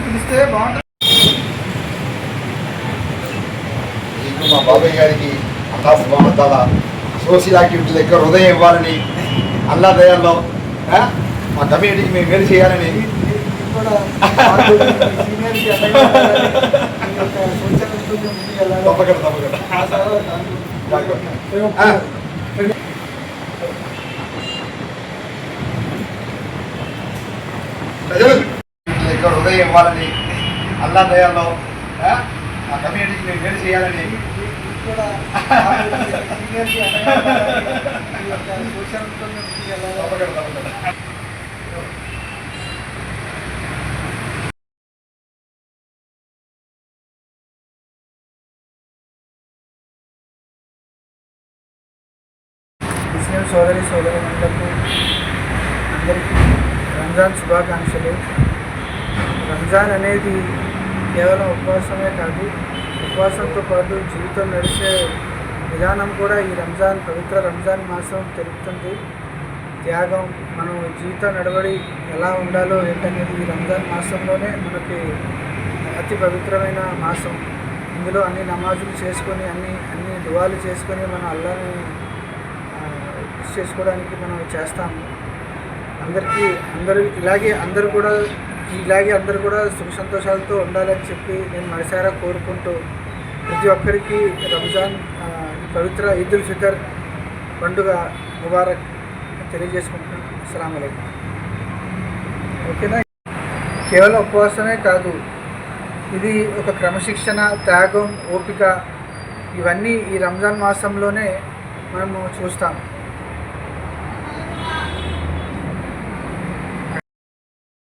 పిలిస్తే బాగుంటుంది. మా బాబాయ్ గారికి అల్లా సుబ్హానహు తఆలా సోషల్ యాక్టివిటీలు ఎక్కువ హృదయం ఇవ్వాలని, అల్లా దయాల్లో మా కమ్యూనిటీకి మేము మేలు చేయాలని తప్పకుండా ఎక్కువ హృదయం ఇవ్వాలని, అల్లా దయాల్లో మా కమ్యూనిటీకి మేము మేలు చేయాలని ముస్లిం సోదరులకు అందరికీ రంజాన్ శుభాకాంక్షలు. రంజాన్ అనేది కేవలం ఉపవాసమే కాదు, ఉపవాసంతో పాటు జీవితం నడిచే విధానం కూడా ఈ పవిత్ర రంజాన్ మాసం తెలుపుతుంది. త్యాగం, మనం జీవిత నడవడి ఎలా ఉండాలో ఏంటనేది ఈ రంజాన్ మాసంలోనే మనకి అతి పవిత్రమైన మాసం. ఇందులో అన్ని నమాజులు చేసుకొని అన్ని దువాలు చేసుకొని మనం అల్లాని చేసుకోవడానికి మనం చేస్తాము. అందరూ కూడా సుఖ సంతోషాలతో ఉండాలని చెప్పి నేను మనసారా కోరుకుంటూ ప్రతి ఒక్కరికి రంజాన్ పవిత్ర ఈద్ ఉల్ ఫితర్ పండుగ ముబారక్ తెలియజేసుకుంటున్నాను. అస్సలాము అలైకుం. ఓకేనా? కేవలం ఉపవాసమే కాదు, ఇది ఒక క్రమశిక్షణ, త్యాగం, ఓపిక, ఇవన్నీ ఈ రంజాన్ మాసంలోనే మనము చూస్తాము.